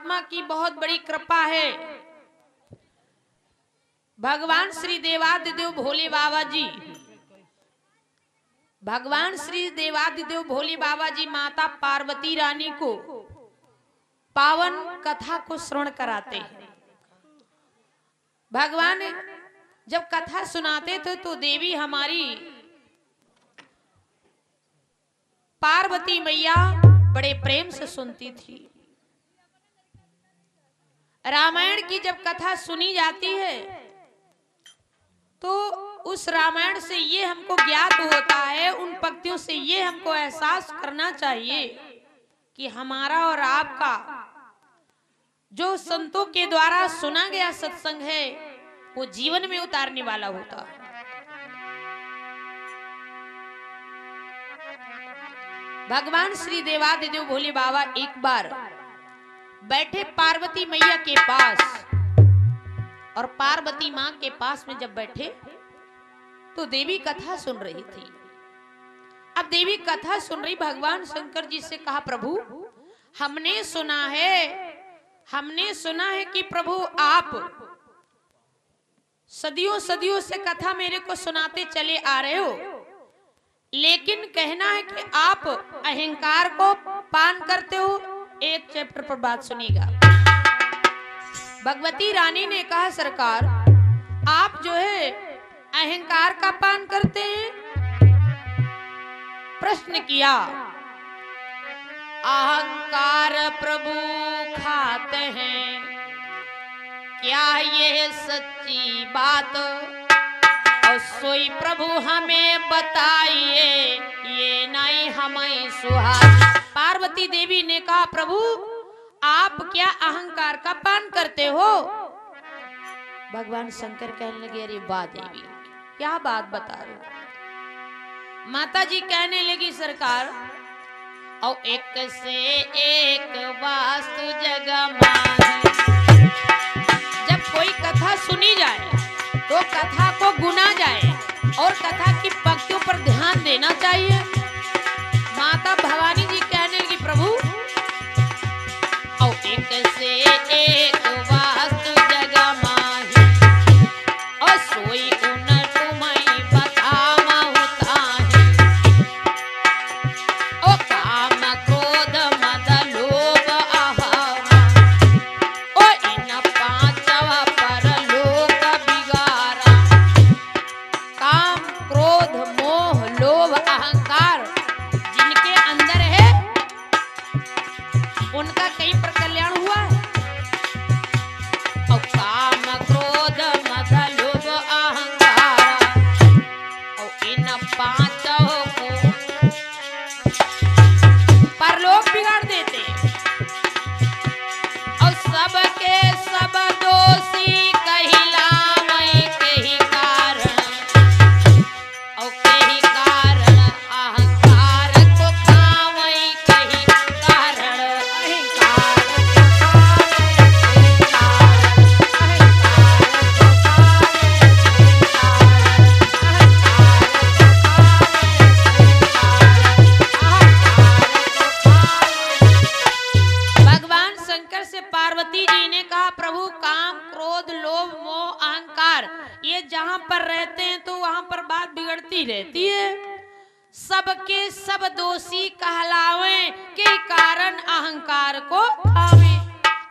परमात्मा की बहुत बड़ी कृपा है। भगवान श्री देवादिदेव भोले बाबा जी, भगवान श्री देवादिदेव भोले बाबा जी माता पार्वती रानी को पावन कथा को श्रवण कराते हैं। भगवान जब कथा सुनाते थे तो देवी हमारी पार्वती मैया बड़े प्रेम से सुनती थी। रामायण की जब कथा सुनी जाती है तो उस रामायण से ये हमको ज्ञात होता है, उन पंक्तियों से ये हमको एहसास करना चाहिए कि हमारा और आपका जो संतों के द्वारा सुना गया सत्संग है वो जीवन में उतारने वाला होता है। भगवान श्री देवादिदेव भोले बाबा एक बार बैठे पार्वती मैया के पास, और पार्वती मां के पास में जब बैठे तो देवी कथा सुन रही थी। अब देवी कथा सुन रही, भगवान शंकर जी से कहा, प्रभु हमने सुना है कि प्रभु आप सदियों सदियों से कथा मेरे को सुनाते चले आ रहे हो, लेकिन कहना है कि आप अहंकार को पान करते हो। एक चैप्टर पर बात सुनिएगा। भगवती रानी ने कहा, सरकार आप जो है अहंकार का पान करते हैं? प्रश्न किया, अहंकार प्रभु खाते हैं, क्या ये सच्ची बात? और सोई प्रभु हमें बताइए, ये नहीं हमें सुहाए। पार्वती देवी ने कहा, प्रभु आप क्या अहंकार का पान करते हो? भगवान शंकर कहने लगे, अरे वाह देवी, क्या बात बता रहे हो? माता जी कहने लगी, सरकार और एक से एक वास्तु जगह माही। जब कोई कथा सुनी जाए तो कथा को गुना जाए और कथा की पंक्तियों पर ध्यान देना चाहिए। माता भवानी जी कहने लगी, प्रभु और एक से एक वास्तु जगह माही, और सोई उन तुम्हें बतावहु ताहि, ओ काम क्रोध मद लोभ अहम, ओ इन पांचव पर लोक बिगारा। काम क्रोध मोह लोभ अहंकार जिनके अंदर है उनका कहीं पर कल्याण हुआ है। और काम क्रोध मद लोभ अहंकार, और इन पांचों को परलोक बिगाड़ देते, और सबके सब दोषी कहिलावै केहि कारण, और केहि कारण अहंकार को खावै केहि कारण, अहंकार को भगवान शंकर से पार्वती जी ने कहा, प्रभु काम क्रोध लोभ मोह अहंकार ये जहां पर रहते हैं तो वहां पर बात बिगड़ती रहती है। सबके सब दोषी कहलावे के कारण अहंकार को खावे।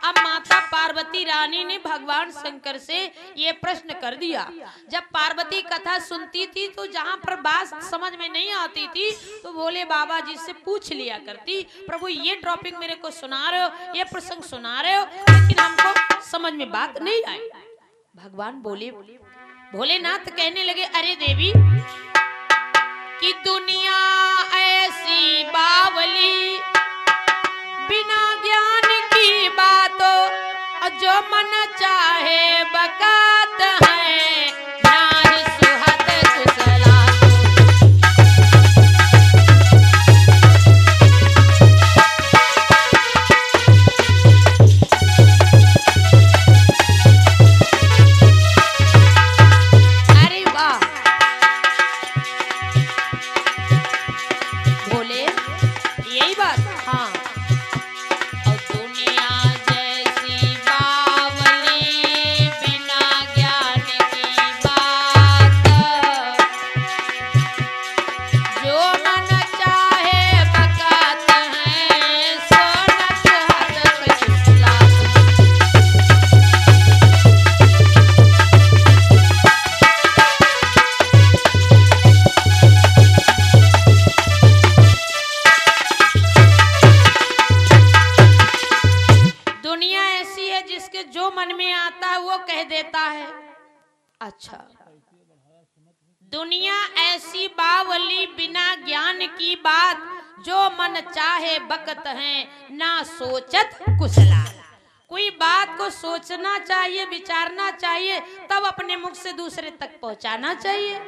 अब माता पार्वती रानी ने भगवान शंकर से ये प्रश्न कर दिया। जब पार्वती कथा सुनती थी तो जहां पर बात समझ में नहीं आती थी तो भोले बाबा जी से पूछ लिया करती, प्रभु ये टॉपिक मेरे को सुना रहे हो, ये प्रसंग सुना रहे हो, लेकिन हमको समझ में बात नहीं आई। भगवान बोले, भोलेनाथ कहने लगे, अरे देवी कि दुनिया ऐसी बावली, बिना ज्ञान की बातों जो मन चाहे बकात है, नारी सुहत कुशला। अरे वाह भोले, यही बात। हाँ, और दुनिया जैसी दुनिया ऐसी है जिसके जो मन में आता है वो कह देता है। अच्छा, दुनिया ऐसी बावली बिना ज्ञान की बात, जो मन चाहे बकत है ना सोचत कुशला। कोई बात को सोचना चाहिए, विचारना चाहिए, तब अपने मुख से दूसरे तक पहुंचाना चाहिए।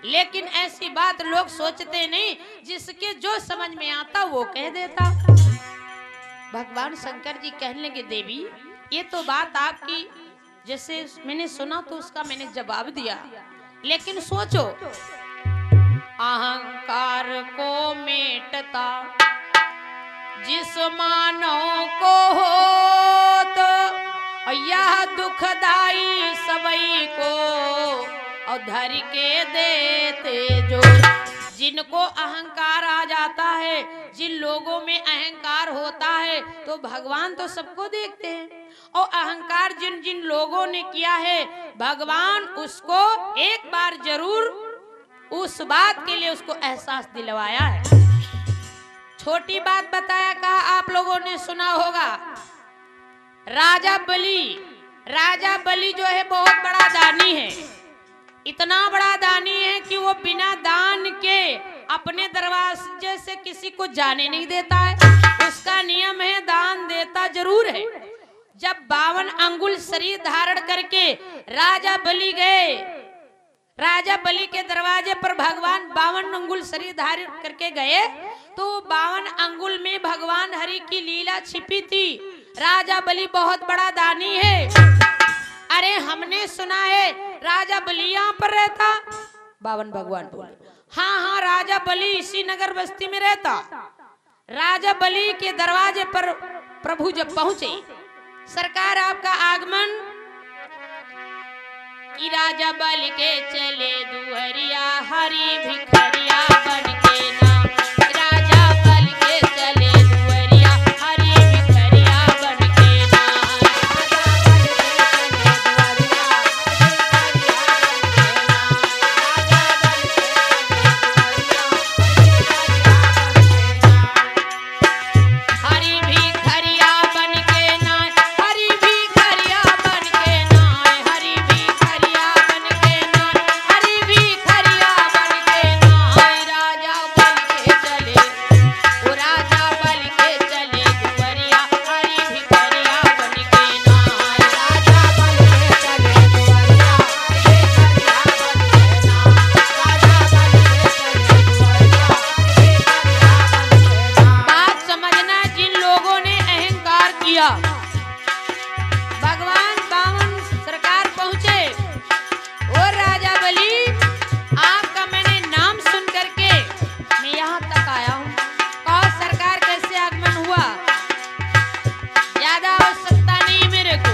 लेकिन ऐसी बात लोग सोचते नहीं, जिसके जो समझ में आता वो कह देता। भगवान शंकर जी कहने लगे, देवी ये तो बात आपकी जैसे मैंने सुना तो उसका मैंने जवाब दिया, लेकिन सोचो अहंकार को मेटता जिस मानव को हो, तो यह दुखदाई सबई को और धर के देते जो। जिनको अहंकार आ जाता है, जिन लोगों में अहंकार होता है, तो भगवान तो सबको देखते हैं, और अहंकार जिन जिन लोगों ने किया है, भगवान उसको एक बार जरूर उस बात के लिए उसको एहसास दिलवाया है। छोटी बात बताया, कहा आप लोगों ने सुना होगा, राजा बलि जो है बहुत बड़ा दानी है। इतना बड़ा दानी है कि वो बिना दान के अपने दरवाजे से किसी को जाने नहीं देता है। उसका नियम है दान देता जरूर है। जब 52 अंगुल शरीर धारण करके राजा बलि गए, राजा बलि के दरवाजे पर भगवान 52 अंगुल शरीर धारण करके गए, तो 52 अंगुल में भगवान हरि की लीला छिपी थी। राजा बलि बहुत बड़ा दानी है। अरे हमने सुना है राजा बलि यहाँ पर रहता। 52 भगवान बोले, हाँ राजा बलि इसी नगर बस्ती में रहता। राजा बलि के दरवाजे पर प्रभु जब पहुंचे, सरकार आपका आगमन, कि राजा बलि के चले दुहरिया हरि भिखरिया बन के ना। राजा बलि के चले दुहरिया हरि भिखरिया बन के ना। हरि भिखरिया बन के ना, हरि भिखरिया बन के ना, हरि भिखरिया बन के ना, हरि भिखरिया बन के ना। राजा बलि के चले, वो राजा बलि के चले दुहरिया हरि भिखरिया बन के ना। राजा बलि के चले दुहरिया हरि भिखरिया बन के ना। राजा बलि के चले दुहरिया हरि भिखरिया बन के ना। बात समझना, जिन लोगों ने अहंकार किया, भगवान 52 सरकार पहुंचे, और राजा बलि आपका मैंने नाम सुन करके मैं यहाँ तक आया हूँ। कहो सरकार कैसे आगमन हुआ, ज्यादा आवश्यकता नहीं मेरे को।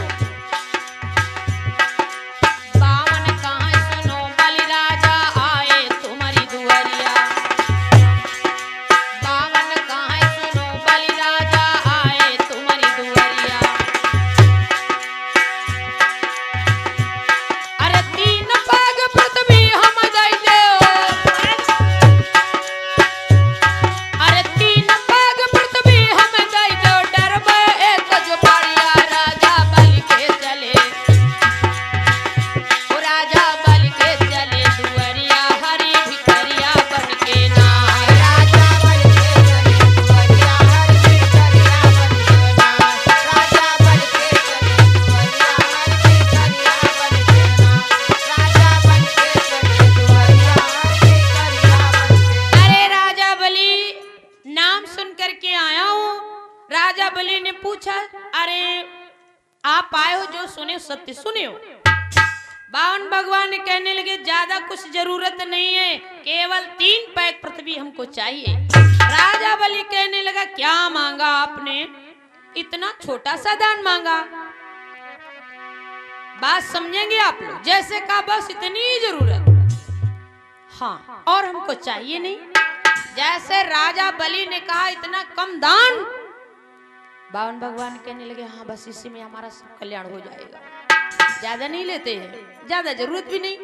52 कहाँ सुनो बलि राजा आए तुम्हारी दुआरिया। 52 कहाँ सुनो बलि राजा आए तुम्हारी दुआरिया। अरे 3 पाग पृथ्वी हम दई देओ, अरे 3 पाग पृथ्वी हम दई देओ, डरबे एक जो पाड़िया। राजा बलि के चले, ओ राजा बलि के चले दुआरिया हरि भिखरिया बन के ना। राजा बलि के चले दुआरिया हरि भिखरिया बन के ना। राजा बलि के चले दुआरिया हरि भिखरिया बन के ना। राजा बलि के चले दुआरिया हरि भिखरिया बन के। अरे राजा बलि नाम सुन करके आया हूँ। राजा बलि ने पूछा, अरे आप आए हो जो सुने सत्य सुने हो। 52 भगवान ने कहने लगे, ज्यादा कुछ जरूरत नहीं है, केवल 3 पैक पृथ्वी हमको चाहिए। राजा बलि कहने लगा, क्या मांगा आपने, इतना छोटा सा दान मांगा। बात समझेंगे आप लोग, जैसे कहा बस इतनी ही जरूरत, हाँ और हमको चाहिए नहीं। जैसे राजा बलि ने कहा इतना कम दान, 52 भगवान कहने लगे, हाँ बस इसी में हमारा सब कल्याण हो जाएगा, ज्यादा नहीं लेते हैं, ज्यादा जरूरत भी नहीं।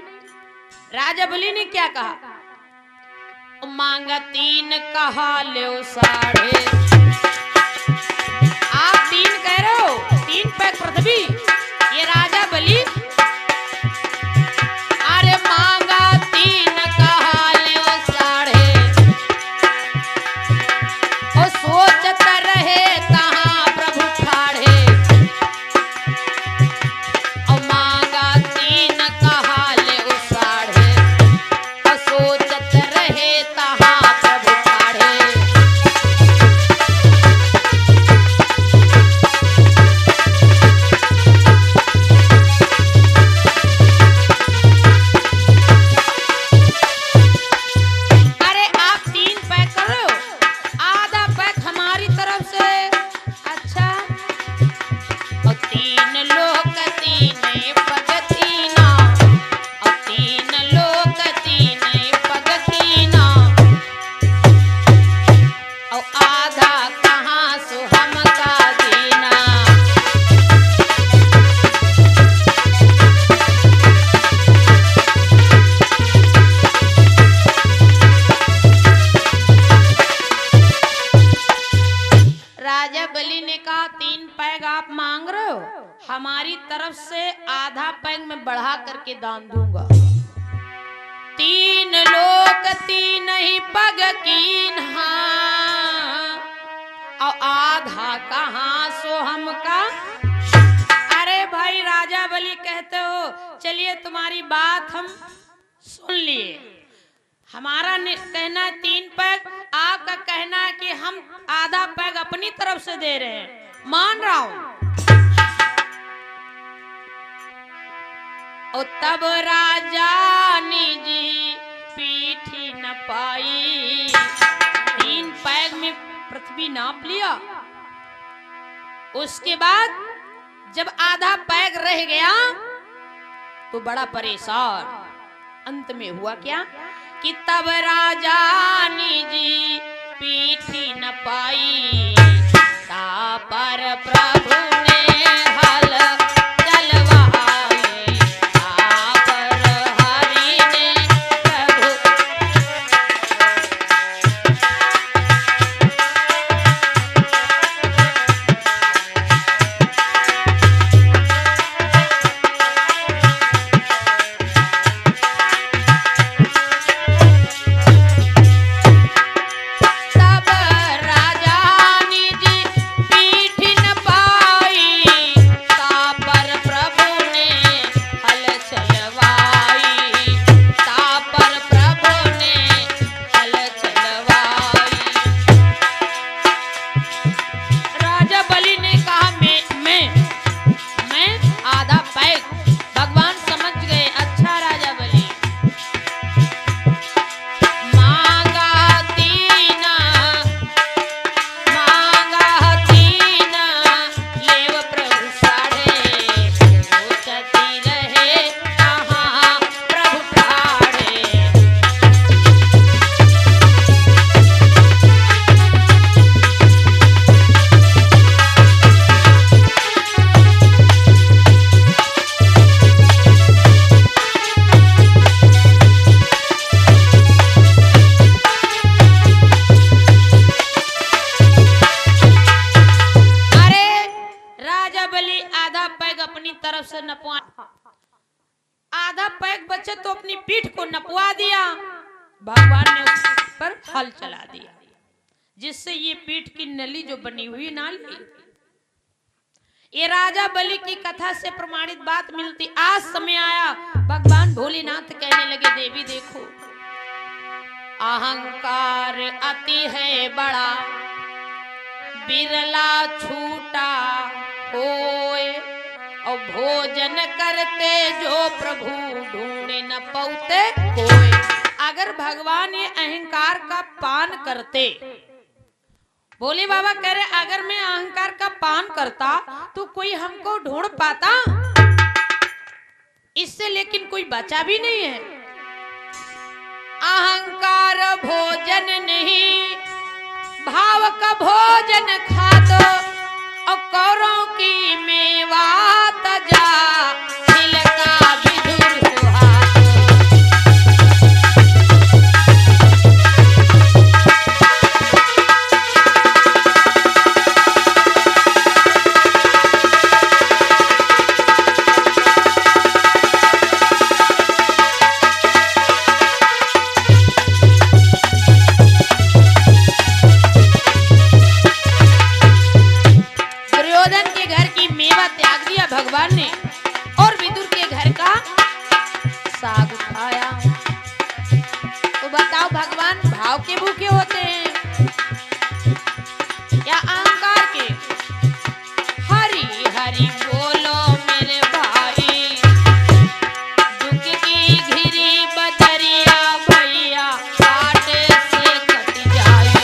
राजा बलि ने क्या कहा, मांगा 3 कहा ले 3.5। आप 3 कह रहे हो, 3 रहे हो, हमारी तरफ से आधा पैग में बढ़ा करके दान दूंगा। 3 लोक 3 ही पग कीन, और आधा कहाँ सो हमका। अरे भाई राजा बलि कहते हो, चलिए तुम्हारी बात हम सुन लिए। हमारा कहना है 3 पैग, आपका कहना है कि हम आधा पैग अपनी तरफ से दे रहे हैं, मान रहा हूं। और तब राजा निजी पीठी न पाई, 3 पैग में पृथ्वी नाप लिया। उसके बाद जब आधा पैग रह गया तो बड़ा परेशान। अंत में हुआ क्या कि तब राजा निजी पीठी न पाई, ता पर प्रभु ने हल चलवाई, ता पर हरि ने प्रभु। आधा पैग बचे तो अपनी पीठ को नपवा दिया, भगवान ने उस पर हल चला दिया, जिससे ये पीठ की नली जो बनी हुई नाली, ये राजा बलि की कथा से प्रमाणित बात मिलती। आज समय आया भगवान भोलेनाथ कहने लगे, देवी देखो अहंकार अति है बड़ा, बिरला छूटा होए, और भोजन करते जो प्रभु ढूंढे न पाते कोई। अगर भगवान ये अहंकार का पान करते, भोले बाबा कह रहे अगर मैं अहंकार का पान करता तो कोई हमको ढूंढ पाता, इससे लेकिन कोई बचा भी नहीं है। अहंकार भोजन नहीं, भाव का भोजन खा दो, और कौरों की मेवा तजा, तिलका विधुर सुहाग। भगवान ने और विदुर के घर का साग खाया। तो बताओ भगवान भाव के भूखे होते हैं या अहंकार के? हरि हरि बोलो मेरे भाई, दुख की घिरी बदरिया भैया काटे से कट जाए।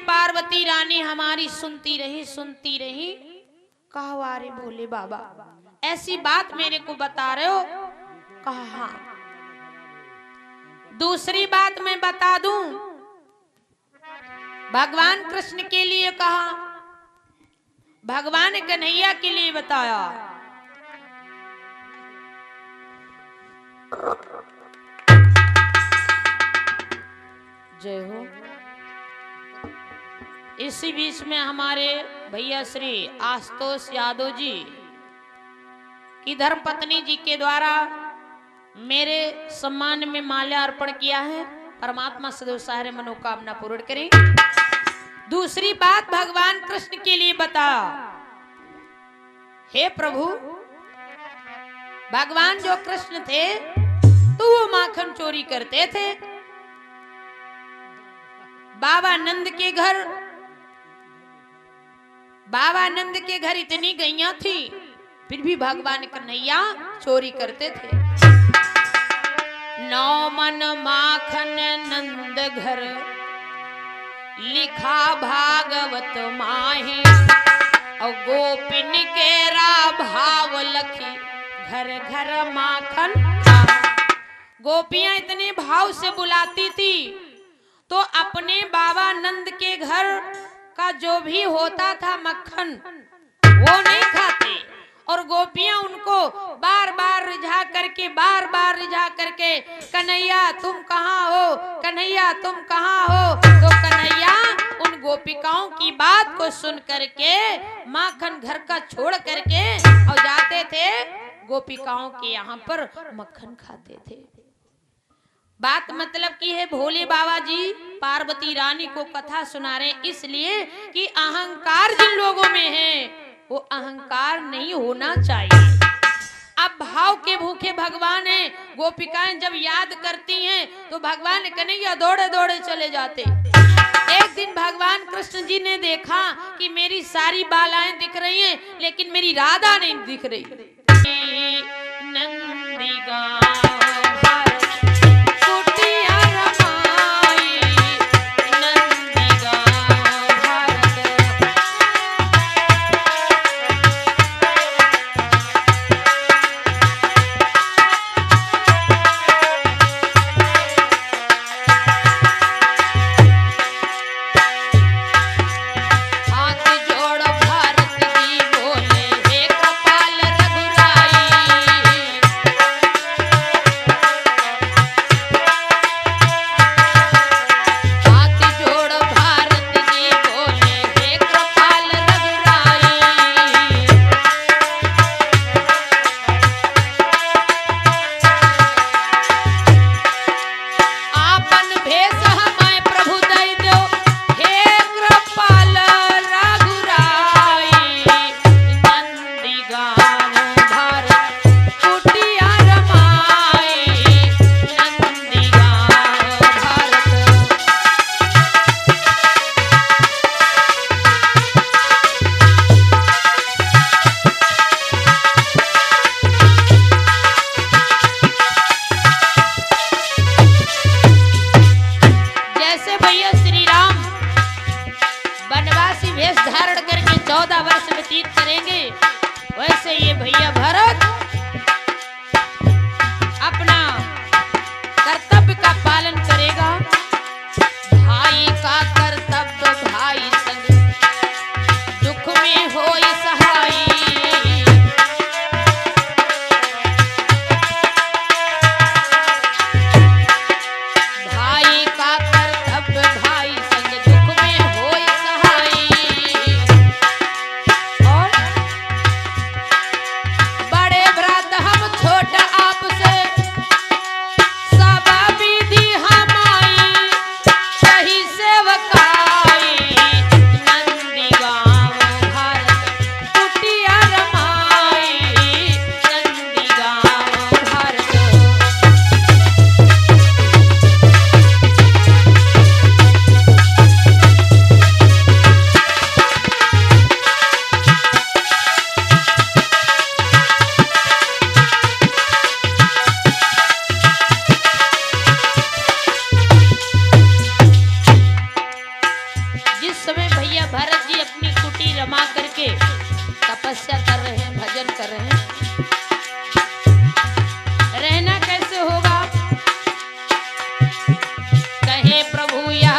पार्वती रानी हमारी सुनती रही। कहा वारे भोले बाबा ऐसी बात मेरे को बता रहे हो? कहा हाँ। दूसरी बात मैं बता दूं, भगवान कृष्ण के लिए कहा, भगवान कन्हैया के लिए बताया। जय हो। इसी बीच में हमारे भैया श्री आशुतोष यादव जी की धर्मपत्नी जी के द्वारा मेरे सम्मान में माल्या अर्पण किया है। परमात्मा सदैव सारे मनोकामना पूर्ण करें। दूसरी बात भगवान कृष्ण के लिए बता, हे प्रभु, भगवान जो कृष्ण थे तो वो माखन चोरी करते थे। बाबा नंद के घर इतनी गैया थी, फिर भी भगवान कन्हैया चोरी करते थे। नौ मन माखन नंद घर, लिखा भागवत माहे, और गोपिन केरा भाव लखी, घर घर माखन खा। गोपियां इतने भाव से बुलाती थी तो अपने बाबा नंद के घर का जो भी होता था मक्खन वो नहीं खाते, और गोपियां उनको बार बार रिझा करके कन्हैया तुम कहाँ हो, कन्हैया तुम कहाँ हो। तो कन्हैया उन गोपिकाओं की बात को सुन करके माखन घर का छोड़ करके और जाते थे गोपिकाओं के यहाँ पर मक्खन खाते थे। बात मतलब की है, भोले बाबा जी पार्वती रानी को कथा सुना रहे, इसलिए कि अहंकार जिन लोगों में है वो अहंकार नहीं होना चाहिए। अब भाव के भूखे भगवान हैं, गोपिकाएं जब याद करती हैं तो भगवान कन्हैया दौड़े दौड़े चले जाते। एक दिन भगवान कृष्ण जी ने देखा कि मेरी सारी बालाएं दिख रही हैं लेकिन मेरी राधा नहीं दिख रही। नंदीगांव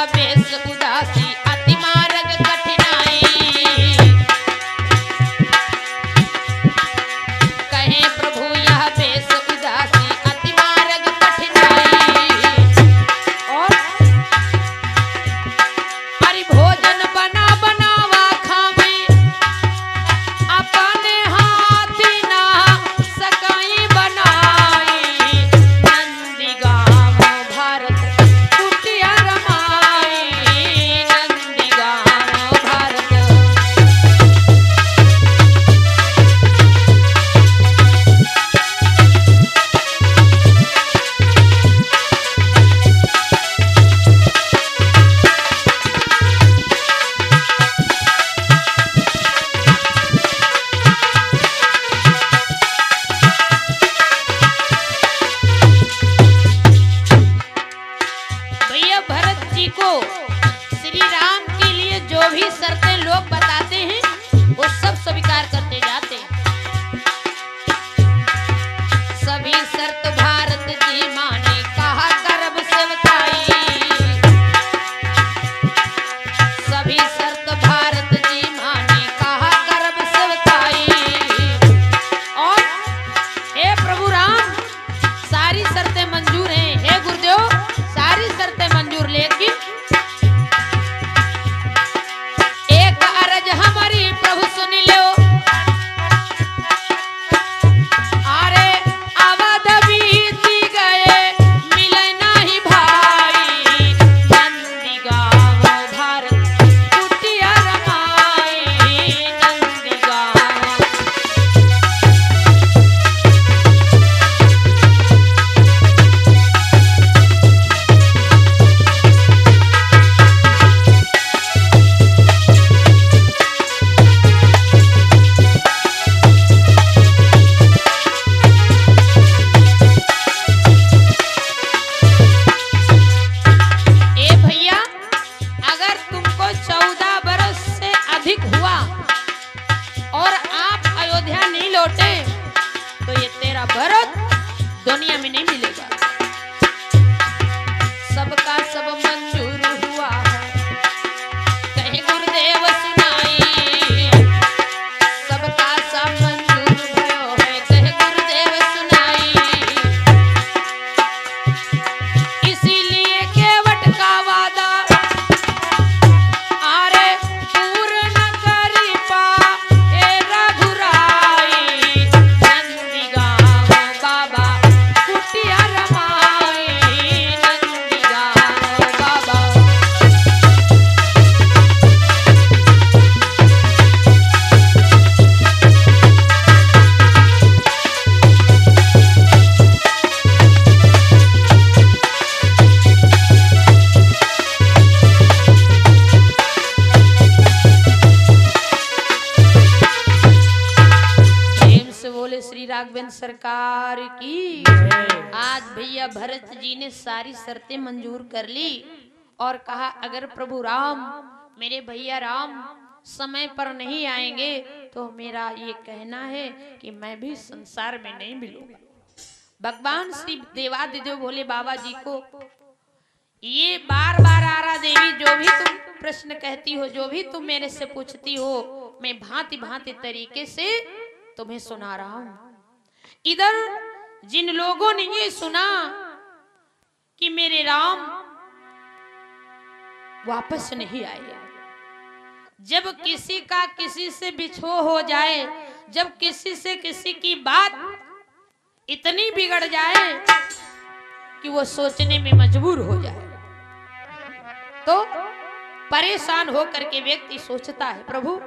बेस उदासी राघवेंद्र सरकार की। आज भैया भरत जी ने सारी शर्तें मंजूर कर ली और कहा अगर प्रभु राम, मेरे भैया राम समय पर नहीं आएंगे तो मेरा ये कहना है कि मैं भी संसार में नहीं मिलूंगा। भगवान श्री देवादिदेव भोले बाबा जी को ये बार बार आरा देवी, जो भी तुम प्रश्न कहती हो, जो भी तुम मेरे से पूछती हो, मैं भांति भांति तरीके से तुम्हें सुना रहा हूं। इधर जिन लोगों ने ये सुना कि मेरे राम वापस नहीं आए, जब किसी का किसी से बिछो हो जाए, जब किसी से किसी की बात इतनी बिगड़ जाए कि वो सोचने में मजबूर हो जाए, तो परेशान होकर के व्यक्ति सोचता है प्रभु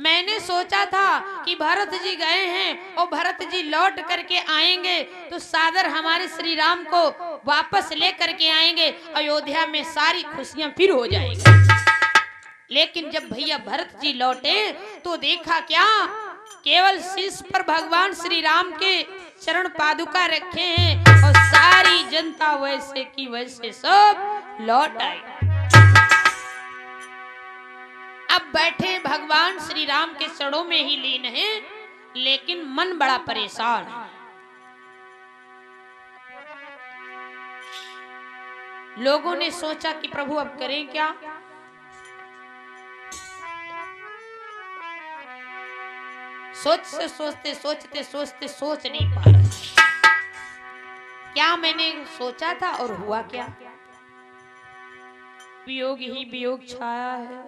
मैंने सोचा था कि भरत जी गए हैं और भरत जी लौट करके आएंगे तो सादर हमारे श्री राम को वापस लेकर के आएंगे, अयोध्या में सारी खुशियां फिर हो जाएंगी। लेकिन जब भैया भरत जी लौटे तो देखा क्या, केवल शीश पर भगवान श्री राम के चरण पादुका रखे हैं और सारी जनता वैसे की वैसे सब लौट आई। अब बैठे भगवान श्री राम के चरणों में ही लीन हैं, लेकिन मन बड़ा परेशान है। लोगों ने सोचा कि प्रभु अब करें क्या। सोचते सोचते सोच नहीं पा रहे क्या मैंने सोचा था और हुआ क्या। वियोग ही वियोग छाया है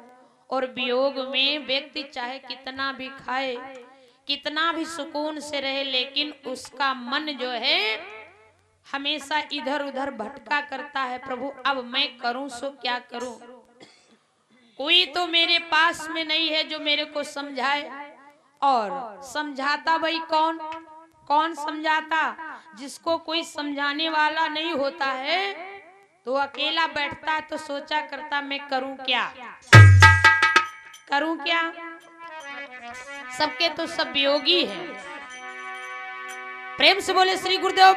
और वियोग में व्यक्ति चाहे कितना भी खाए, कितना भी सुकून से रहे, लेकिन उसका मन जो है हमेशा इधर उधर भटका करता है। प्रभु अब मैं करूं सो क्या करूं, कोई तो मेरे पास में नहीं है जो मेरे को समझाए। और समझाता भाई कौन, कौन समझाता, जिसको कोई समझाने वाला नहीं होता है तो अकेला बैठता तो सोचा करता मैं करूं क्या, करूं क्या। सबके तो सब वियोगी है। प्रेम से बोले श्री गुरुदेव।